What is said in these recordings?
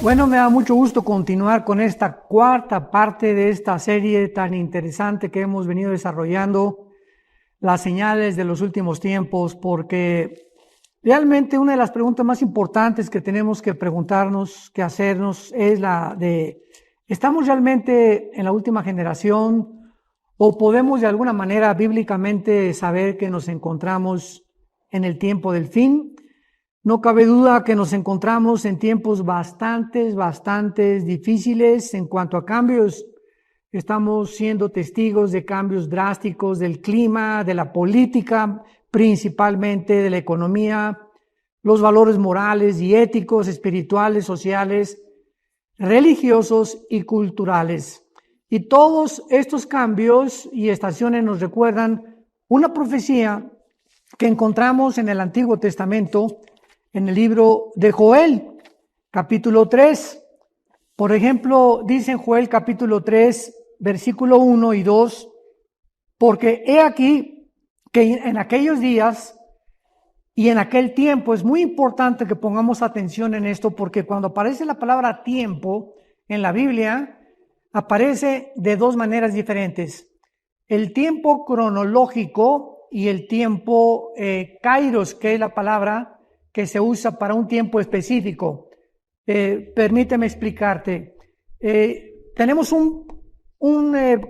Bueno, me da mucho gusto continuar con esta cuarta parte de esta serie tan interesante que hemos venido desarrollando, las señales de los últimos tiempos, porque realmente una de las preguntas más importantes que tenemos que preguntarnos, que hacernos, es la de, ¿estamos realmente en la última generación o podemos de alguna manera bíblicamente saber que nos encontramos en el tiempo del fin? No cabe duda que nos encontramos en tiempos bastante difíciles en cuanto a cambios. Estamos siendo testigos de cambios drásticos del clima, de la política, principalmente de la economía, los valores morales y éticos, espirituales, sociales, religiosos y culturales. Y todos estos cambios y estaciones nos recuerdan una profecía que encontramos en el Antiguo Testamento, en el libro de Joel, capítulo 3. Por ejemplo, dice en Joel capítulo 3, versículo 1 y 2, porque he aquí que en aquellos días y en aquel tiempo, es muy importante que pongamos atención en esto, porque cuando aparece la palabra tiempo en la Biblia, aparece de dos maneras diferentes. El tiempo cronológico y el tiempo kairos, que es la palabra que se usa para un tiempo específico. Permíteme explicarte. Tenemos un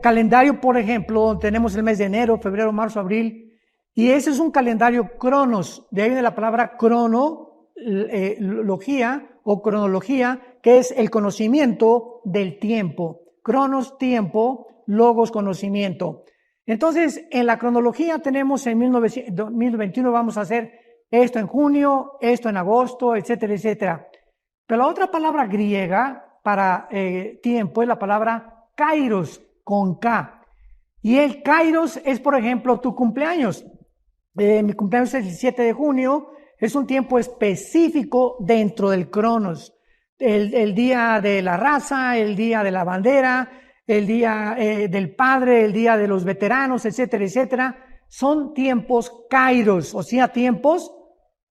calendario, por ejemplo, tenemos el mes de enero, febrero, marzo, abril, y ese es un calendario cronos, de ahí viene la palabra cronología o cronología, que es el conocimiento del tiempo. Cronos, tiempo, logos, conocimiento. Entonces, en la cronología tenemos en 2021 vamos a hacer esto en junio, esto en agosto, etcétera, etcétera. Pero la otra palabra griega para tiempo es la palabra kairos, con K. Y el kairos es, por ejemplo, tu cumpleaños. Mi cumpleaños es el 7 de junio, es un tiempo específico dentro del cronos. El día de la raza, el día de la bandera, el día del padre, el día de los veteranos, etcétera, etcétera. Son tiempos kairos, o sea, tiempos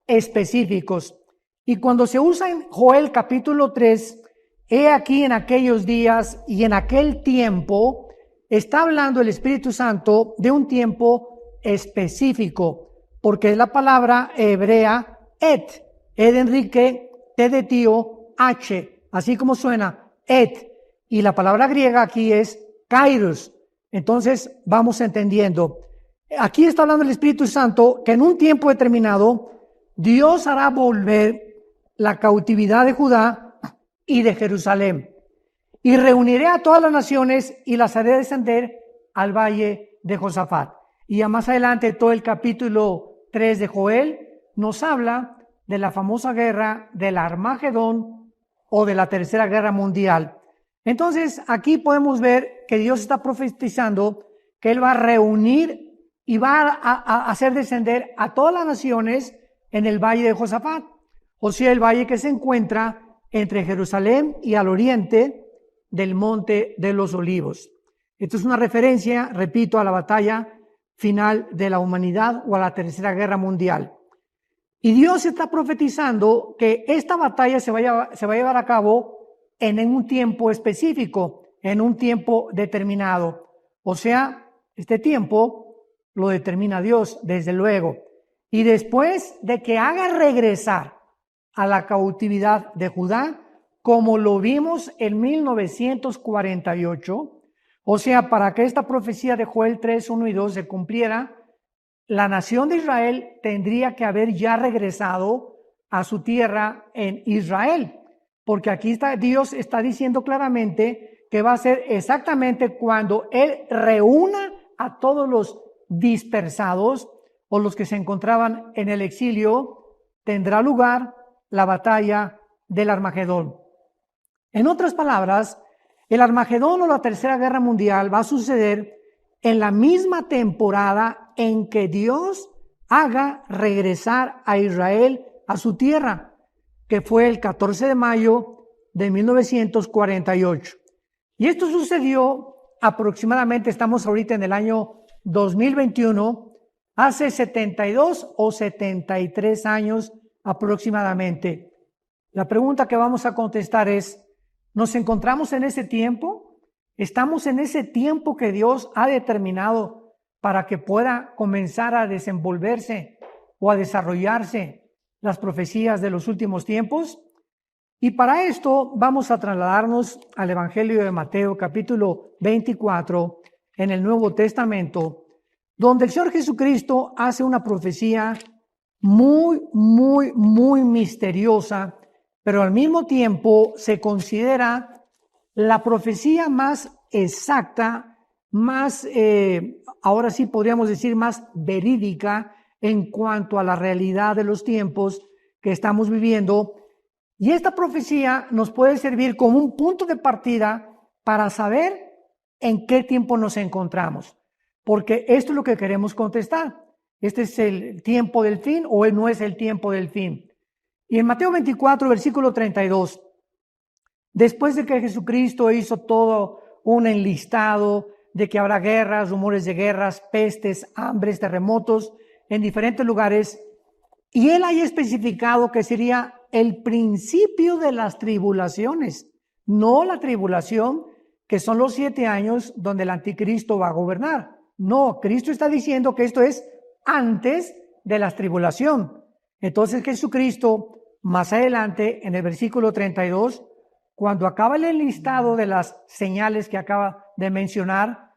específicos. Y cuando se usa en Joel capítulo 3, he aquí en aquellos días y en aquel tiempo, está hablando el Espíritu Santo de un tiempo específico, porque es la palabra hebrea et, E de Enrique, T de tío, H, así como suena, et, y la palabra griega aquí es kairos. Entonces vamos entendiendo. Aquí está hablando el Espíritu Santo que en un tiempo determinado Dios hará volver la cautividad de Judá y de Jerusalén, y reuniré a todas las naciones y las haré descender al valle de Josafat. Y ya más adelante todo el capítulo 3 de Joel nos habla de la famosa guerra del Armagedón o de la Tercera Guerra Mundial. Entonces aquí podemos ver que Dios está profetizando que Él va a reunir y va a hacer descender a todas las naciones en el valle de Josafat, o sea, el valle que se encuentra entre Jerusalén y al oriente del monte de los Olivos. Esto es una referencia, repito, a la batalla final de la humanidad o a la Tercera Guerra Mundial. Y Dios está profetizando que esta batalla se va a llevar a cabo en un tiempo específico, en un tiempo determinado. O sea, este tiempo lo determina Dios, desde luego. Y después de que haga regresar a la cautividad de Judá, como lo vimos en 1948, o sea, para que esta profecía de Joel 3, 1 y 2 se cumpliera, la nación de Israel tendría que haber ya regresado a su tierra en Israel, porque aquí Dios está diciendo claramente que va a ser exactamente cuando Él reúna a todos los dispersados o los que se encontraban en el exilio, tendrá lugar la batalla del Armagedón. En otras palabras, el Armagedón o la Tercera Guerra Mundial va a suceder en la misma temporada en que Dios haga regresar a Israel a su tierra, que fue el 14 de mayo de 1948. Y esto sucedió aproximadamente, estamos ahorita en el año 2021, hace 72 o 73 años aproximadamente. La pregunta que vamos a contestar es, ¿nos encontramos en ese tiempo? ¿Estamos en ese tiempo que Dios ha determinado para que pueda comenzar a desenvolverse o a desarrollarse las profecías de los últimos tiempos? Y para esto vamos a trasladarnos al Evangelio de Mateo, capítulo 24, en el Nuevo Testamento, donde el Señor Jesucristo hace una profecía muy misteriosa, pero al mismo tiempo se considera la profecía más exacta, más, ahora sí podríamos decir, más verídica en cuanto a la realidad de los tiempos que estamos viviendo. Y esta profecía nos puede servir como un punto de partida para saber en qué tiempo nos encontramos, porque esto es lo que queremos contestar. ¿Este es el tiempo del fin o no es el tiempo del fin? Y en Mateo 24, versículo 32, después de que Jesucristo hizo todo un enlistado de que habrá guerras, rumores de guerras, pestes, hambres, terremotos en diferentes lugares, y él haya especificado que sería el principio de las tribulaciones, no la tribulación que son los 7 años donde el anticristo va a gobernar. No, Cristo está diciendo que esto es antes de la tribulación. Entonces Jesucristo, más adelante, en el versículo 32, cuando acaba el enlistado de las señales que acaba de mencionar,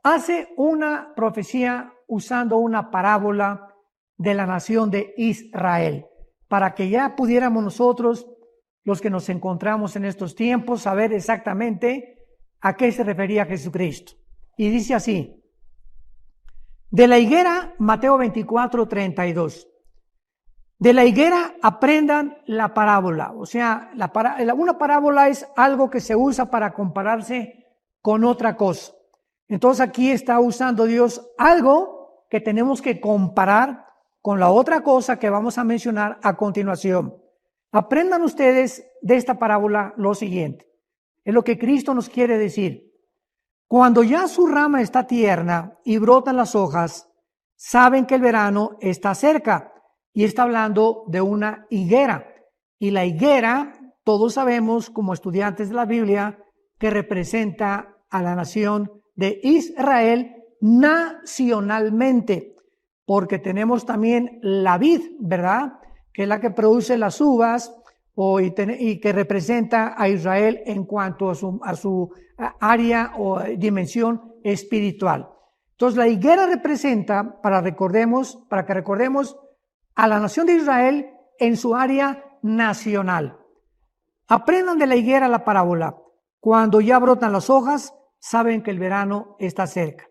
hace una profecía usando una parábola de la nación de Israel, para que ya pudiéramos nosotros, los que nos encontramos en estos tiempos, saber exactamente a qué se refería Jesucristo. Y dice así: de la higuera, Mateo 24, 32. De la higuera aprendan la parábola. O sea, una parábola es algo que se usa para compararse con otra cosa. Entonces aquí está usando Dios algo que tenemos que comparar con la otra cosa que vamos a mencionar a continuación. Aprendan ustedes de esta parábola lo siguiente. Es lo que Cristo nos quiere decir. Cuando ya su rama está tierna y brotan las hojas, saben que el verano está cerca. Y está hablando de una higuera. Y la higuera, todos sabemos como estudiantes de la Biblia, que representa a la nación de Israel nacionalmente. Porque tenemos también la vid, ¿verdad? Que es la que produce las uvas y que representa a Israel en cuanto a su área o dimensión espiritual. Entonces la higuera representa, para que recordemos, a la nación de Israel en su área nacional. Aprendan de la higuera la parábola. Cuando ya brotan las hojas, saben que el verano está cerca.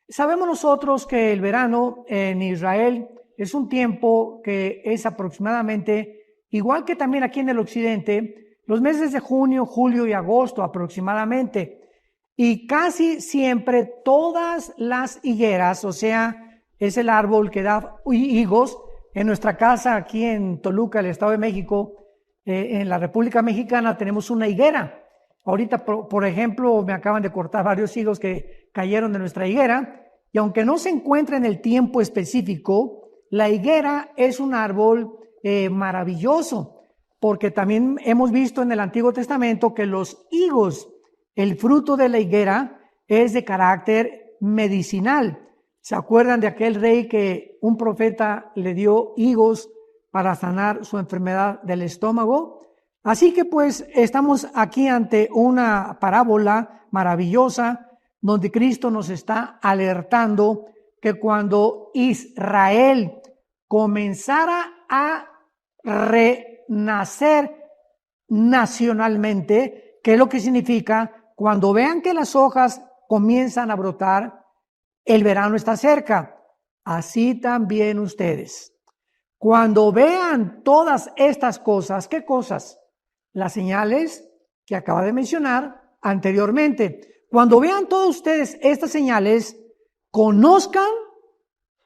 Sabemos nosotros que el verano en Israel es un tiempo que es aproximadamente, igual que también aquí en el occidente, los meses de junio, julio y agosto aproximadamente. Y casi siempre todas las higueras, o sea, es el árbol que da higos. En nuestra casa aquí en Toluca, el Estado de México, en la República Mexicana, tenemos una higuera. Ahorita, por ejemplo, me acaban de cortar varios higos que cayeron de nuestra higuera, y aunque no se encuentra en el tiempo específico, la higuera es un árbol maravilloso, porque también hemos visto en el Antiguo Testamento que los higos, el fruto de la higuera, es de carácter medicinal. ¿Se acuerdan de aquel rey que un profeta le dio higos para sanar su enfermedad del estómago? Así que pues estamos aquí ante una parábola maravillosa donde Cristo nos está alertando que cuando Israel comenzara a renacer nacionalmente, ¿qué es lo que significa? Cuando vean que las hojas comienzan a brotar, el verano está cerca. Así también ustedes. Cuando vean todas estas cosas, ¿qué cosas? Las señales que acaba de mencionar anteriormente. Cuando vean todos ustedes estas señales, conozcan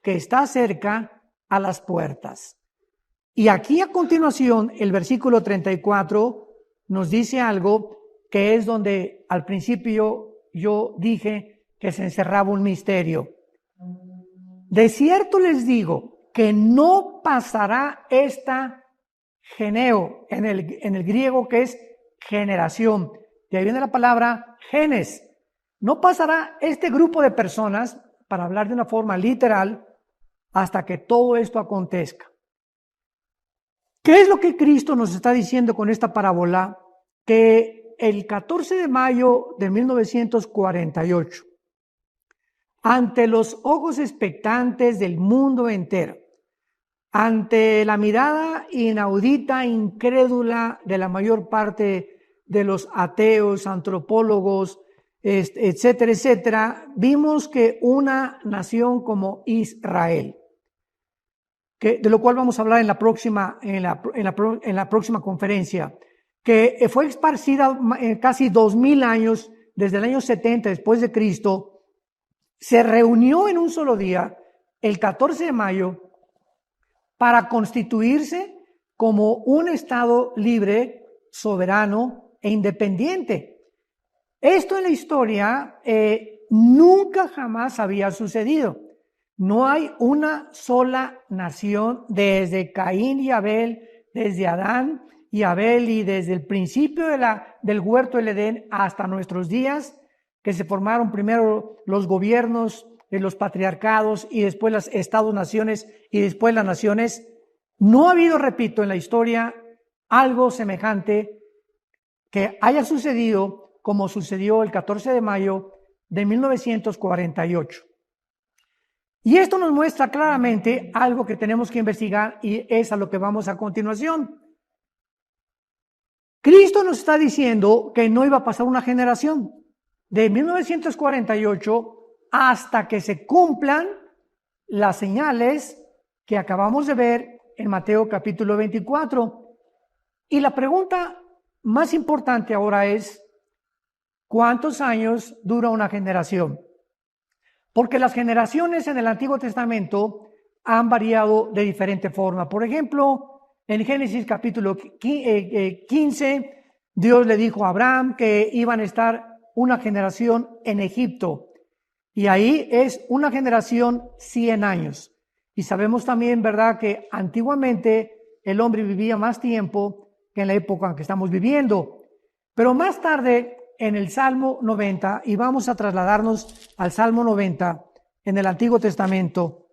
que está cerca a las puertas. Y aquí a continuación, el versículo 34 nos dice algo que es donde al principio yo dije que se encerraba un misterio. De cierto les digo que no pasará esta geneo, en el griego, que es generación. De ahí viene la palabra genes. No pasará este grupo de personas, para hablar de una forma literal, hasta que todo esto acontezca. ¿Qué es lo que Cristo nos está diciendo con esta parábola? Que el 14 de mayo de 1948, ante los ojos expectantes del mundo entero, ante la mirada inaudita, incrédula de la mayor parte de los ateos, antropólogos, etcétera, etcétera, vimos que una nación como Israel, de lo cual vamos a hablar en la próxima conferencia, que fue esparcida casi 2000 años, desde el año 70 después de Cristo, se reunió en un solo día, el 14 de mayo, para constituirse como un Estado libre, soberano e independiente. Esto en la historia nunca jamás había sucedido. No hay una sola nación desde Caín y Abel, desde Adán y Abel y desde el principio del huerto del Edén hasta nuestros días, que se formaron primero los gobiernos, los patriarcados y después las estados-naciones y después las naciones. No ha habido, repito, en la historia algo semejante que haya sucedido como sucedió el 14 de mayo de 1948. Y esto nos muestra claramente algo que tenemos que investigar y es a lo que vamos a continuación. Cristo nos está diciendo que no iba a pasar una generación de 1948 hasta que se cumplan las señales que acabamos de ver en Mateo capítulo 24. Y la pregunta más importante ahora es, ¿cuántos años dura una generación? Porque las generaciones en el Antiguo Testamento han variado de diferente forma. Por ejemplo, en Génesis capítulo 15, Dios le dijo a Abraham que iban a estar una generación en Egipto. Y ahí es una generación 100 años. Y sabemos también, ¿verdad?, que antiguamente el hombre vivía más tiempo que en la época en que estamos viviendo. Pero más tarde, en el Salmo 90, y vamos a trasladarnos al Salmo 90 en el Antiguo Testamento,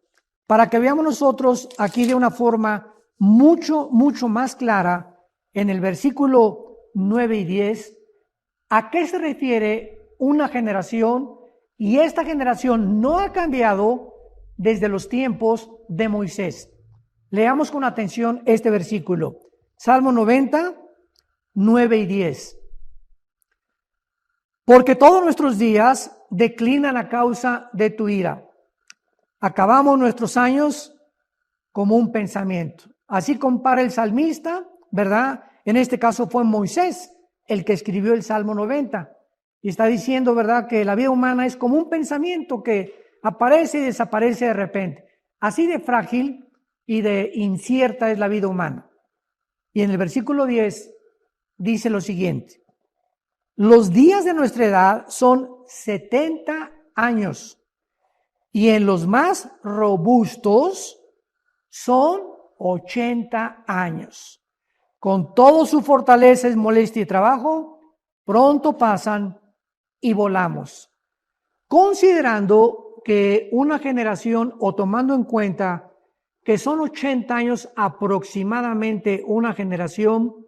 para que veamos nosotros aquí de una forma mucho más clara, en el versículo 9 y 10, a qué se refiere una generación, y esta generación no ha cambiado desde los tiempos de Moisés. Leamos con atención este versículo, Salmo 90, 9 y 10. Porque todos nuestros días declinan a causa de tu ira. Acabamos nuestros años como un pensamiento. Así compara el salmista, ¿verdad? En este caso fue Moisés el que escribió el Salmo 90. Y está diciendo, ¿verdad?, que la vida humana es como un pensamiento que aparece y desaparece de repente. Así de frágil y de incierta es la vida humana. Y en el versículo 10 dice lo siguiente. Los días de nuestra edad son 70 años y en los más robustos son 80 años. Con todo su fortaleza, molestia y trabajo, pronto pasan y volamos. Considerando que una generación, o tomando en cuenta que son 80 años aproximadamente una generación,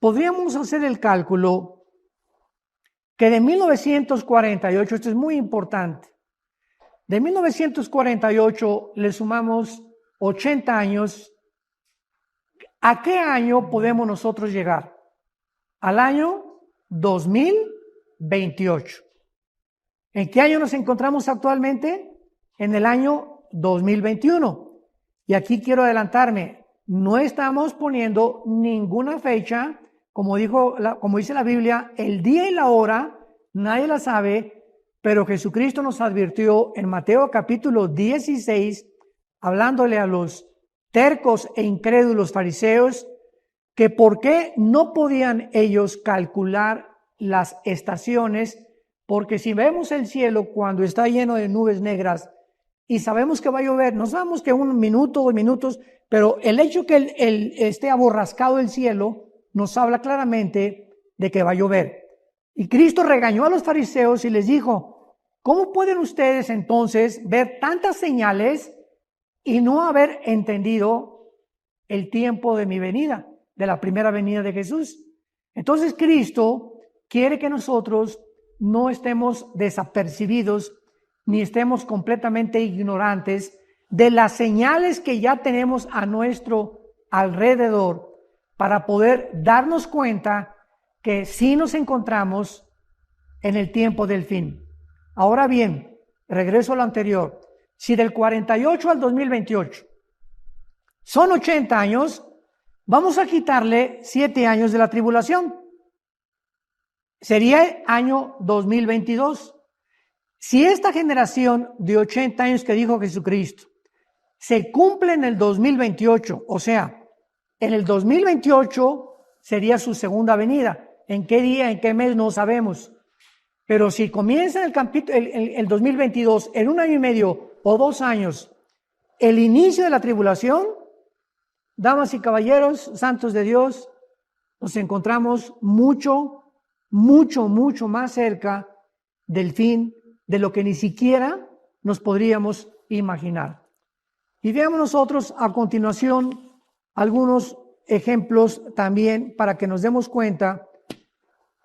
podríamos hacer el cálculo que de 1948, esto es muy importante, de 1948 le sumamos 80 años, ¿a qué año podemos nosotros llegar? Al año 2028. ¿En qué año nos encontramos actualmente? En el año 2021. Y aquí quiero adelantarme, no estamos poniendo ninguna fecha, como dice la Biblia, el día y la hora, nadie la sabe, pero Jesucristo nos advirtió en Mateo capítulo 16, hablándole a los tercos e incrédulos fariseos, que por qué no podían ellos calcular las estaciones, porque si vemos el cielo cuando está lleno de nubes negras y sabemos que va a llover, no sabemos que 1 minuto, 2 minutos, pero el hecho que esté aborrascado el cielo nos habla claramente de que va a llover. Y Cristo regañó a los fariseos y les dijo, ¿cómo pueden ustedes entonces ver tantas señales y no haber entendido el tiempo de mi venida, de la primera venida de Jesús? Entonces Cristo quiere que nosotros no estemos desapercibidos ni estemos completamente ignorantes de las señales que ya tenemos a nuestro alrededor para poder darnos cuenta que sí nos encontramos en el tiempo del fin. Ahora bien, regreso a lo anterior. Si del 48 al 2028 son 80 años, vamos a quitarle 7 años de la tribulación. Sería el año 2022. Si esta generación de 80 años que dijo Jesucristo se cumple en el 2028, o sea, en el 2028 sería su segunda venida. ¿En qué día, en qué mes? No sabemos. Pero si comienza el 2022, en 1 año y medio o 2 años, el inicio de la tribulación, damas y caballeros, santos de Dios, nos encontramos mucho más cerca del fin de lo que ni siquiera nos podríamos imaginar. Y veamos nosotros a continuación algunos ejemplos también para que nos demos cuenta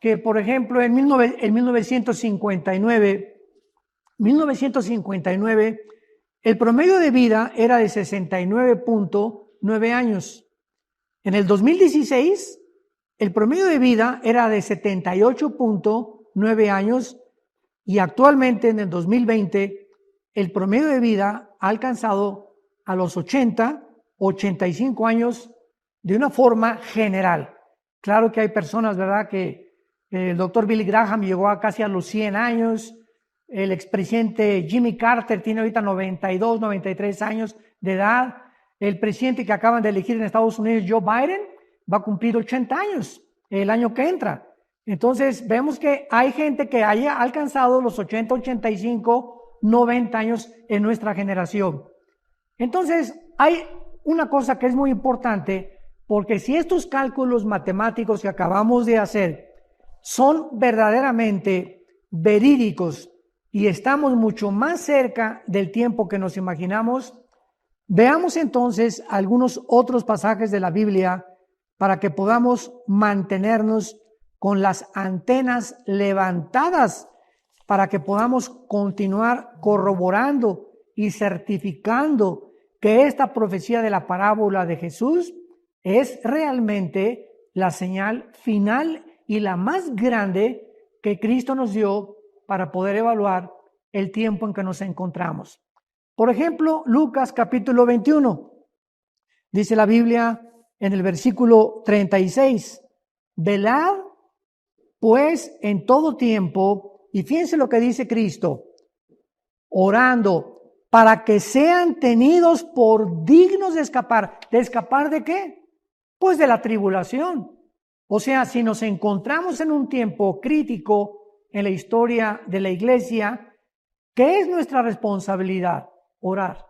que, por ejemplo, en 1959, el promedio de vida era de 69.9 años. En el 2016, el promedio de vida era de 78.9 años y actualmente en el 2020, el promedio de vida ha alcanzado a los 85 años de una forma general. Claro que hay personas, ¿verdad?, que el doctor Billy Graham llegó a casi a los 100 años, el expresidente Jimmy Carter tiene ahorita 92, 93 años de edad, el presidente que acaban de elegir en Estados Unidos, Joe Biden, va a cumplir 80 años el año que entra. Entonces vemos que hay gente que haya alcanzado los 80, 85, 90 años en nuestra generación. Entonces hay una cosa que es muy importante, porque si estos cálculos matemáticos que acabamos de hacer son verdaderamente verídicos y estamos mucho más cerca del tiempo que nos imaginamos, veamos entonces algunos otros pasajes de la Biblia para que podamos mantenernos con las antenas levantadas, para que podamos continuar corroborando y certificando que esta profecía de la parábola de Jesús es realmente la señal final y la más grande que Cristo nos dio para poder evaluar el tiempo en que nos encontramos. Por ejemplo, Lucas capítulo 21, dice la Biblia en el versículo 36, velad pues en todo tiempo, y fíjense lo que dice Cristo, orando para que sean tenidos por dignos de escapar. ¿De escapar de qué? Pues de la tribulación. O sea, si nos encontramos en un tiempo crítico en la historia de la iglesia, ¿qué es nuestra responsabilidad? Orar.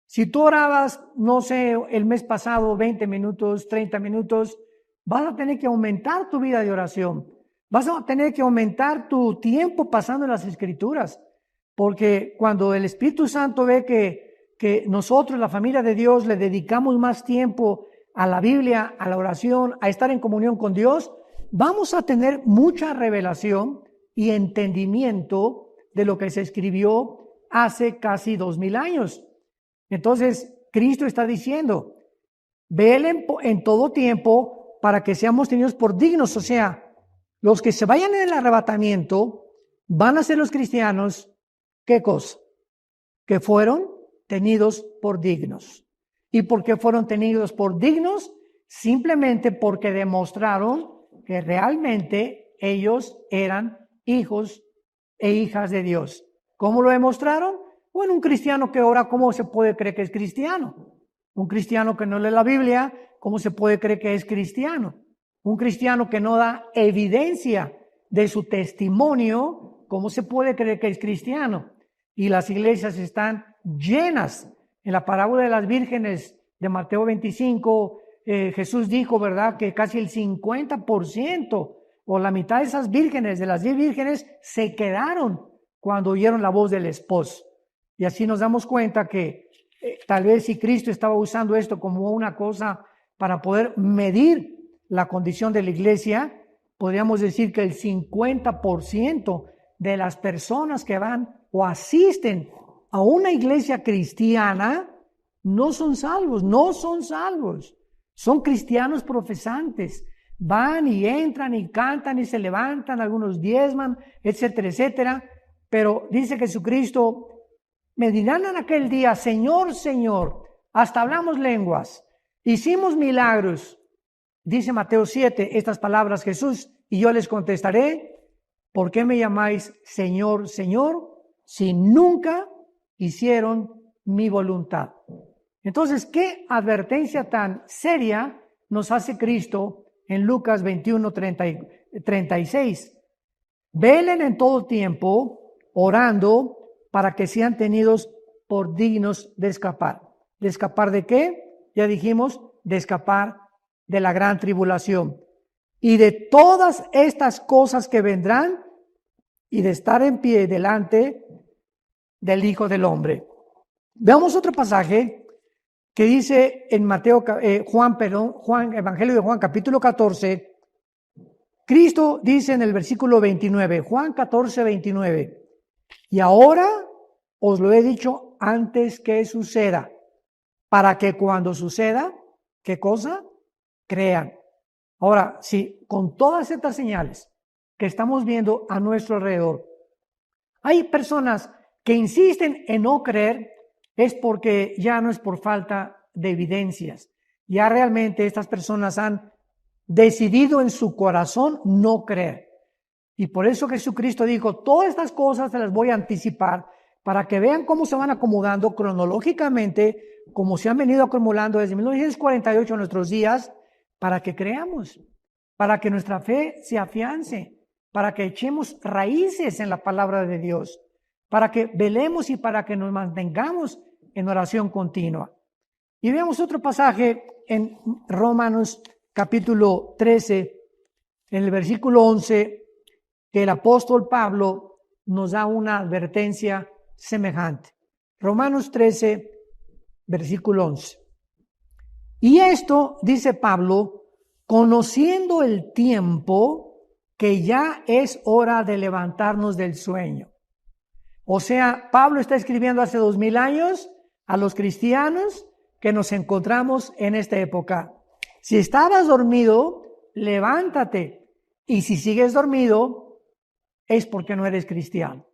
Si tú orabas, no sé, el mes pasado 20 minutos, 30 minutos, vas a tener que aumentar tu vida de oración. Vas a tener que aumentar tu tiempo pasando en las Escrituras. Porque cuando el Espíritu Santo ve que nosotros, la familia de Dios, le dedicamos más tiempo a la Biblia, a la oración, a estar en comunión con Dios, vamos a tener mucha revelación y entendimiento de lo que se escribió hace casi 2000 años. Entonces, Cristo está diciendo, velen en todo tiempo para que seamos tenidos por dignos. O sea, los que se vayan en el arrebatamiento van a ser los cristianos. ¿Qué cosa? Que fueron tenidos por dignos. ¿Y por qué fueron tenidos por dignos? Simplemente porque demostraron que realmente ellos eran hijos e hijas de Dios. ¿Cómo lo demostraron? Bueno, un cristiano que ora, ¿cómo se puede creer que es cristiano? Un cristiano que no lee la Biblia, ¿cómo se puede creer que es cristiano? Un cristiano que no da evidencia de su testimonio, ¿cómo se puede creer que es cristiano? y las iglesias están llenas. En la parábola de las vírgenes de Mateo 25, Jesús dijo, ¿verdad?, que casi el 50% o la mitad de esas vírgenes, de las 10 vírgenes, se quedaron cuando oyeron la voz del esposo. Y así nos damos cuenta que tal vez si Cristo estaba usando esto como una cosa para poder medir la condición de la iglesia, podríamos decir que el 50% de las personas que van o asisten a una iglesia cristiana no son salvos, son cristianos profesantes. Van y entran y cantan y se levantan, algunos diezman, etcétera, etcétera. Pero dice Jesucristo, me dirán en aquel día, Señor, Señor, hasta hablamos lenguas, hicimos milagros. Dice Mateo 7, estas palabras Jesús, y yo les contestaré, ¿por qué me llamáis Señor, Señor, si nunca hicieron mi voluntad? Entonces, ¿qué advertencia tan seria nos hace Cristo en Lucas 21, 36? Velen en todo tiempo, orando, para que sean tenidos por dignos de escapar. ¿De escapar de qué? Ya dijimos, de escapar de la gran tribulación. Y de todas estas cosas que vendrán, y de estar en pie delante del Hijo del Hombre. Veamos otro pasaje que dice en Evangelio de Juan, capítulo 14. Cristo dice en el versículo 29, Juan 14, 29. Y ahora os lo he dicho antes que suceda, para que cuando suceda, ¿qué cosa? Crean. Ahora, si con todas estas señales que estamos viendo a nuestro alrededor, hay personas que insisten en no creer, es porque ya no es por falta de evidencias. Ya realmente estas personas han decidido en su corazón no creer. Y por eso Jesucristo dijo, todas estas cosas se las voy a anticipar para que vean cómo se van acomodando cronológicamente, como se han venido acumulando desde 1948 a nuestros días, para que creamos, para que nuestra fe se afiance, para que echemos raíces en la palabra de Dios, para que velemos y para que nos mantengamos en oración continua. Y veamos otro pasaje en Romanos capítulo 13, en el versículo 11, que el apóstol Pablo nos da una advertencia semejante. Romanos 13, versículo 11. Y esto, dice Pablo, conociendo el tiempo, que ya es hora de levantarnos del sueño. O sea, Pablo está escribiendo hace 2000 años a los cristianos que nos encontramos en esta época. Si estabas dormido, levántate. Y si sigues dormido, es porque no eres cristiano.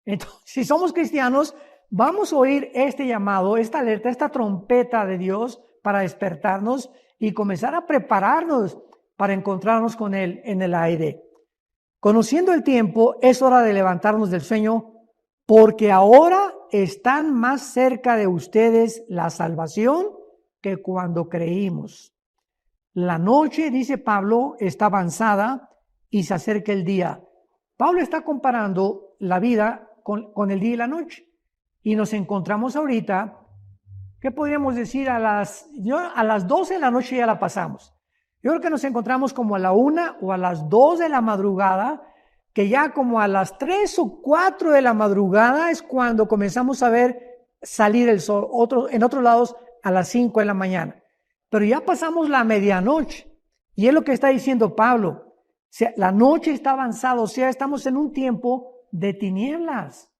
Entonces, si somos cristianos, vamos a oír este llamado, esta alerta, esta trompeta de Dios para despertarnos y comenzar a prepararnos para encontrarnos con Él en el aire. Conociendo el tiempo, es hora de levantarnos del sueño, porque ahora están más cerca de ustedes la salvación que cuando creímos. La noche, dice Pablo, está avanzada y se acerca el día. Pablo está comparando la vida con el día y la noche. Y nos encontramos ahorita, ¿qué podríamos decir? A las 12 de la noche ya la pasamos. Yo creo que nos encontramos como a la 1 o a las 2 de la madrugada, que ya como a las 3 o 4 de la madrugada es cuando comenzamos a ver salir el sol. En otros lados a las 5 de la mañana. Pero ya pasamos la medianoche. Y es lo que está diciendo Pablo. O sea, la noche está avanzada, o sea, estamos en un tiempo de tinieblas.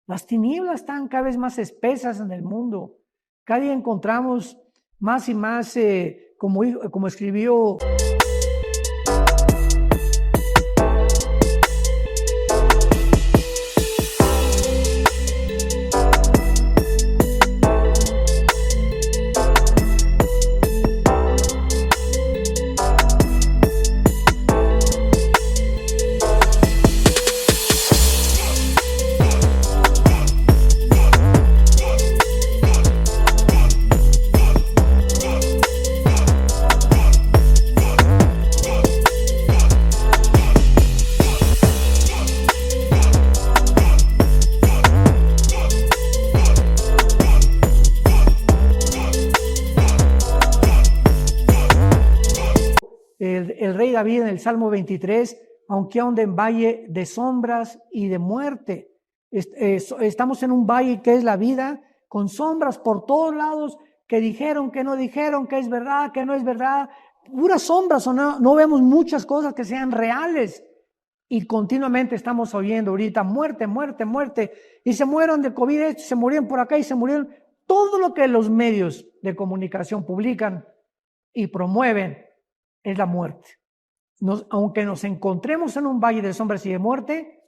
Las tinieblas están cada vez más espesas en el mundo. Cada día encontramos más y más, como escribió la vida en el Salmo 23, aunque ande en valle de sombras y de muerte. Estamos en un valle que es la vida, con sombras por todos lados, que dijeron, que no dijeron, que es verdad, que no es verdad. Puras sombras, o no vemos muchas cosas que sean reales. Y continuamente estamos oyendo ahorita muerte, muerte, muerte. Y se mueren de COVID, se murieron por acá y se murieron. Todo lo que los medios de comunicación publican y promueven es la muerte. Aunque nos encontremos en un valle de sombras y de muerte,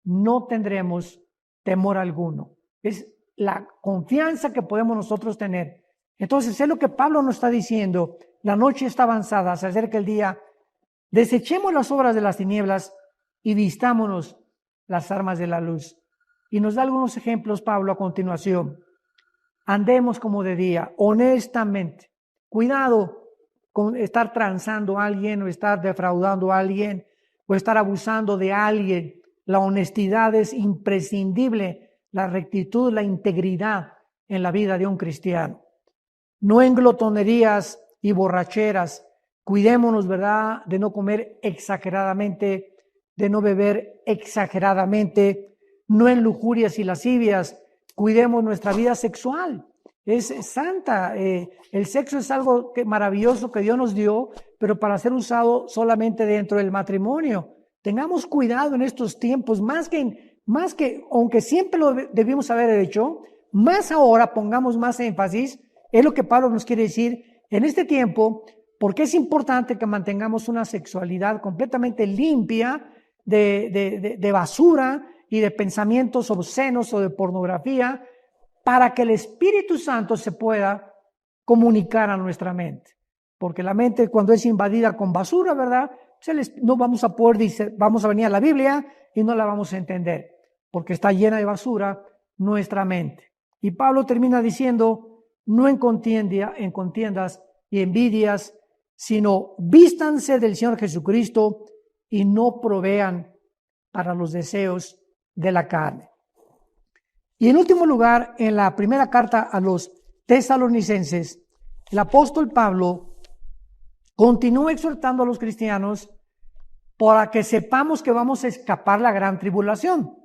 no tendremos temor alguno. Es la confianza que podemos nosotros tener. Entonces es lo que Pablo nos está diciendo. La noche está avanzada, se acerca el día. Desechemos las obras de las tinieblas y vistámonos las armas de la luz. Y nos da algunos ejemplos, Pablo, a continuación. Andemos como de día, honestamente. Cuidado con estar transando a alguien o estar defraudando a alguien o estar abusando de alguien. La honestidad es imprescindible, la rectitud, la integridad en la vida de un cristiano. No en glotonerías y borracheras. Cuidémonos, ¿verdad?, de no comer exageradamente, de no beber exageradamente, no en lujurias y lascivias. Cuidemos nuestra vida sexual. Es santa. El sexo es algo maravilloso que Dios nos dio, pero para ser usado solamente dentro del matrimonio. Tengamos cuidado en estos tiempos, más que, aunque siempre lo debimos haber hecho, más ahora pongamos más énfasis. Es lo que Pablo nos quiere decir en este tiempo, porque es importante que mantengamos una sexualidad completamente limpia de basura y de pensamientos obscenos o de pornografía, para que el Espíritu Santo se pueda comunicar a nuestra mente. Porque la mente, cuando es invadida con basura, ¿verdad?, no vamos a poder decir, vamos a venir a la Biblia y no la vamos a entender, porque está llena de basura nuestra mente. Y Pablo termina diciendo, no en contiendas y envidias, sino vístanse del Señor Jesucristo y no provean para los deseos de la carne. Y en último lugar, en la primera carta a los tesalonicenses, el apóstol Pablo continúa exhortando a los cristianos para que sepamos que vamos a escapar la gran tribulación.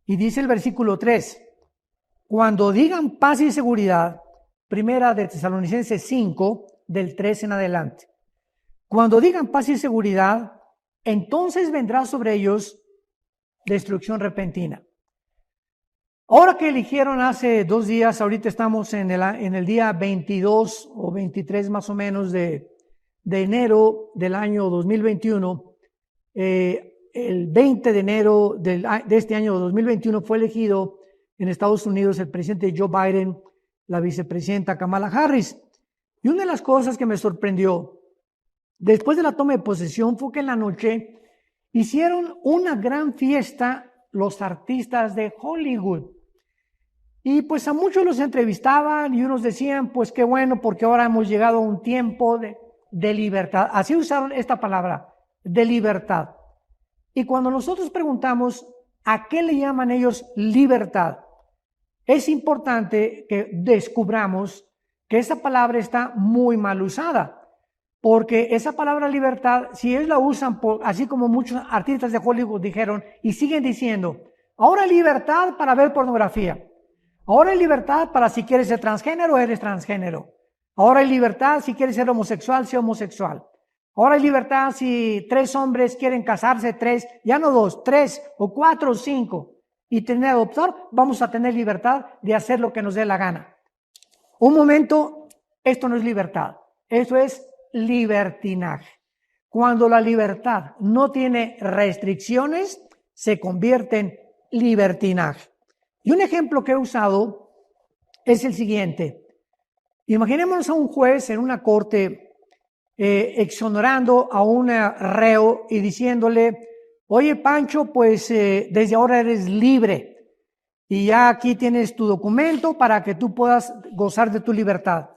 Y dice el versículo 3, cuando digan paz y seguridad, primera de Tesalonicenses 5, del 3 en adelante. Cuando digan paz y seguridad, entonces vendrá sobre ellos destrucción repentina. Ahora que eligieron hace 2 días, ahorita estamos en el día 22 o 23 más o menos de enero del año 2021, el 20 de enero de este año 2021 fue elegido en Estados Unidos el presidente Joe Biden, la vicepresidenta Kamala Harris. Y una de las cosas que me sorprendió después de la toma de posesión fue que en la noche hicieron una gran fiesta los artistas de Hollywood. Y pues a muchos los entrevistaban y unos decían, pues qué bueno, porque ahora hemos llegado a un tiempo de libertad. Así usaron esta palabra, de libertad. Y cuando nosotros preguntamos a qué le llaman ellos libertad, es importante que descubramos que esa palabra está muy mal usada. Porque esa palabra libertad, si ellos la usan, así como muchos artistas de Hollywood dijeron y siguen diciendo, ahora hay libertad para ver pornografía. Ahora hay libertad para si quieres ser transgénero, eres transgénero. Ahora hay libertad si quieres ser homosexual, sé homosexual. Ahora hay libertad si 3 hombres quieren casarse, 3, ya no 2, 3 o 4 o 5 y tener adoptar, vamos a tener libertad de hacer lo que nos dé la gana. Un momento, esto no es libertad, eso es libertinaje. Cuando la libertad no tiene restricciones, se convierte en libertinaje. Y un ejemplo que he usado es el siguiente. Imaginémonos a un juez en una corte exonerando a un reo y diciéndole, oye Pancho, pues desde ahora eres libre y ya aquí tienes tu documento para que tú puedas gozar de tu libertad.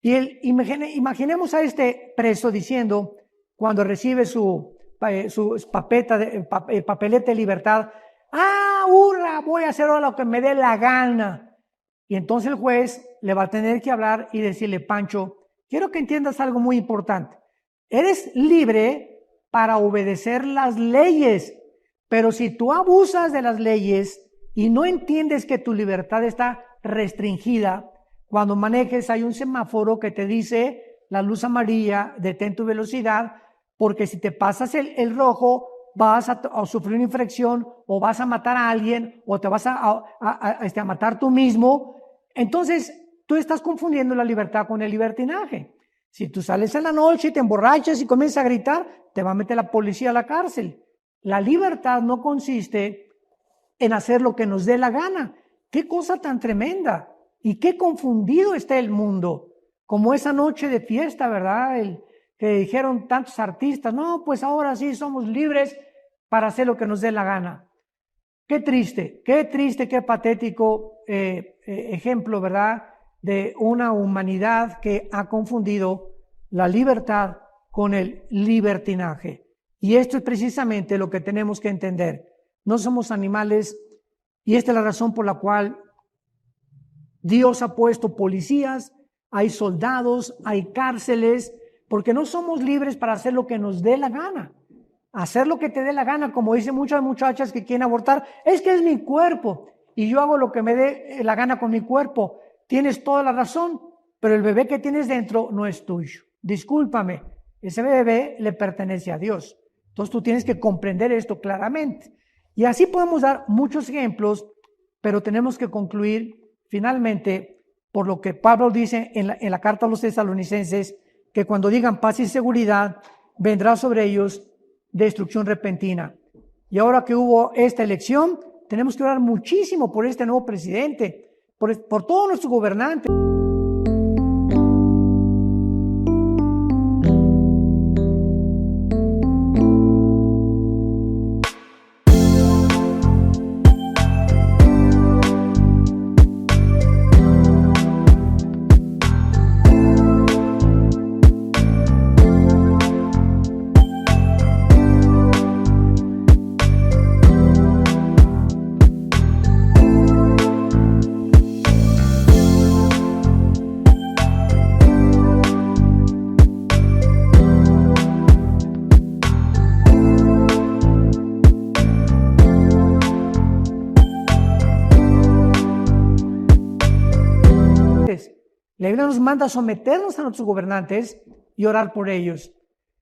Y imaginemos a este preso diciendo, cuando recibe su papeleta de libertad, hurra, voy a hacer ahora lo que me dé la gana. Y entonces el juez le va a tener que hablar y decirle, Pancho, quiero que entiendas algo muy importante. Eres libre para obedecer las leyes. Pero si tú abusas de las leyes y no entiendes que tu libertad está restringida, cuando manejes hay un semáforo que te dice la luz amarilla, detén tu velocidad, porque si te pasas el rojo vas a sufrir una infracción o vas a matar a alguien o te vas a matar tú mismo. Entonces tú estás confundiendo la libertad con el libertinaje. Si tú sales en la noche y te emborrachas y comienzas a gritar, te va a meter la policía a la cárcel. La libertad no consiste en hacer lo que nos dé la gana. ¡Qué cosa tan tremenda! Y qué confundido está el mundo. Como esa noche de fiesta, ¿verdad? Que dijeron tantos artistas, no, pues ahora sí somos libres para hacer lo que nos dé la gana. Qué triste, qué patético ejemplo, ¿verdad? De una humanidad que ha confundido la libertad con el libertinaje. Y esto es precisamente lo que tenemos que entender. No somos animales y esta es la razón por la cual Dios ha puesto policías, hay soldados, hay cárceles, porque no somos libres para hacer lo que nos dé la gana. Hacer lo que te dé la gana, como dicen muchas muchachas que quieren abortar, es que es mi cuerpo y yo hago lo que me dé la gana con mi cuerpo. Tienes toda la razón, pero el bebé que tienes dentro no es tuyo. Discúlpame, ese bebé le pertenece a Dios. Entonces tú tienes que comprender esto claramente. Y así podemos dar muchos ejemplos, pero tenemos que concluir finalmente por lo que Pablo dice en la carta a los tesalonicenses, que cuando digan paz y seguridad, vendrá sobre ellos destrucción repentina. Y ahora que hubo esta elección, tenemos que orar muchísimo por este nuevo presidente, por todos nuestros gobernantes. La Biblia nos manda a someternos a nuestros gobernantes y orar por ellos.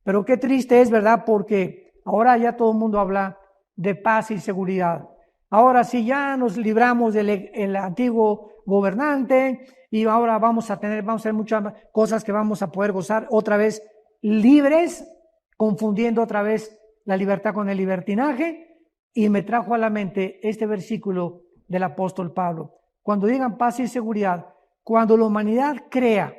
Pero qué triste es, ¿verdad? Porque ahora ya todo el mundo habla de paz y seguridad. Ahora sí ya nos libramos del antiguo gobernante y ahora vamos a hacer muchas cosas que vamos a poder gozar otra vez libres, confundiendo otra vez la libertad con el libertinaje. Y me trajo a la mente este versículo del apóstol Pablo. Cuando digan paz y seguridad, cuando la humanidad crea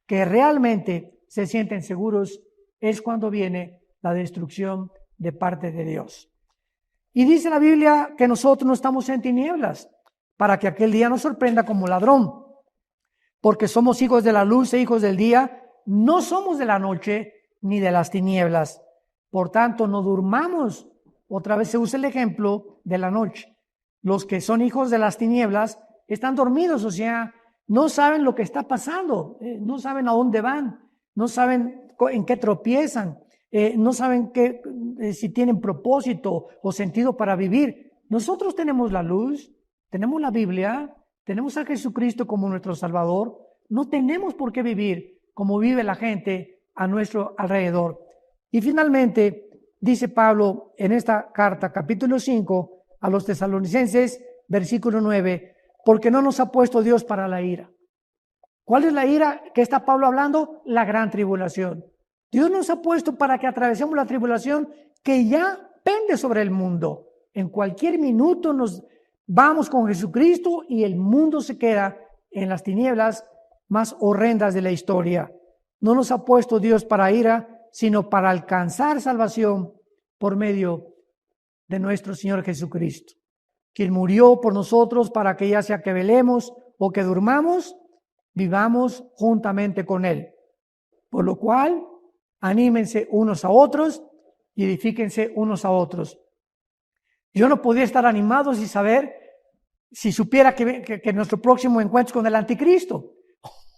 que realmente se sienten seguros, es cuando viene la destrucción de parte de Dios. Y dice la Biblia que nosotros no estamos en tinieblas, para que aquel día nos sorprenda como ladrón, porque somos hijos de la luz e hijos del día, no somos de la noche ni de las tinieblas. Por tanto, no durmamos. Otra vez se usa el ejemplo de la noche. Los que son hijos de las tinieblas están dormidos, o sea, no saben lo que está pasando, no saben a dónde van, no saben en qué tropiezan, no saben si tienen propósito o sentido para vivir. Nosotros tenemos la luz, tenemos la Biblia, tenemos a Jesucristo como nuestro Salvador. No tenemos por qué vivir como vive la gente a nuestro alrededor. Y finalmente, dice Pablo en esta carta, capítulo 5, a los tesalonicenses, versículo 9, porque no nos ha puesto Dios para la ira. ¿Cuál es la ira que está Pablo hablando? La gran tribulación. Dios nos ha puesto para que atravesemos la tribulación que ya pende sobre el mundo. En cualquier minuto nos vamos con Jesucristo y el mundo se queda en las tinieblas más horrendas de la historia. No nos ha puesto Dios para ira, sino para alcanzar salvación por medio de nuestro Señor Jesucristo, quien murió por nosotros para que ya sea que velemos o que durmamos, vivamos juntamente con Él. Por lo cual, anímense unos a otros y edifíquense unos a otros. Yo no podía estar animado si supiera que nuestro próximo encuentro es con el anticristo.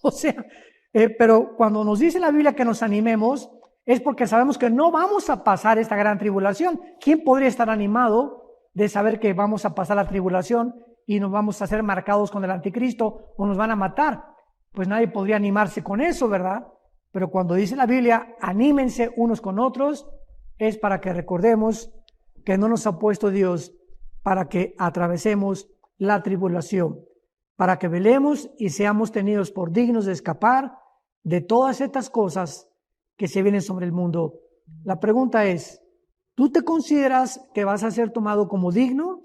O sea, pero cuando nos dice la Biblia que nos animemos, es porque sabemos que no vamos a pasar esta gran tribulación. ¿Quién podría estar animado de saber que vamos a pasar la tribulación y nos vamos a ser marcados con el anticristo o nos van a matar? Pues nadie podría animarse con eso, ¿verdad? Pero cuando dice la Biblia, anímense unos con otros, es para que recordemos que no nos ha puesto Dios para que atravesemos la tribulación, para que velemos y seamos tenidos por dignos de escapar de todas estas cosas que se vienen sobre el mundo. La pregunta es, ¿tú te consideras que vas a ser tomado como digno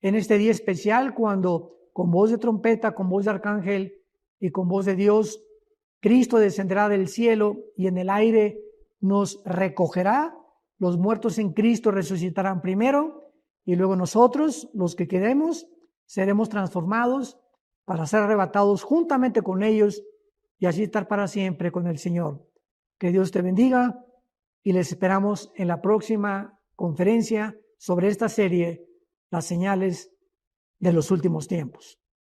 en este día especial cuando con voz de trompeta, con voz de arcángel y con voz de Dios, Cristo descenderá del cielo y en el aire nos recogerá? Los muertos en Cristo resucitarán primero y luego nosotros, los que quedemos, seremos transformados para ser arrebatados juntamente con ellos y así estar para siempre con el Señor. Que Dios te bendiga y les esperamos en la próxima conferencia sobre esta serie, las señales de los últimos tiempos.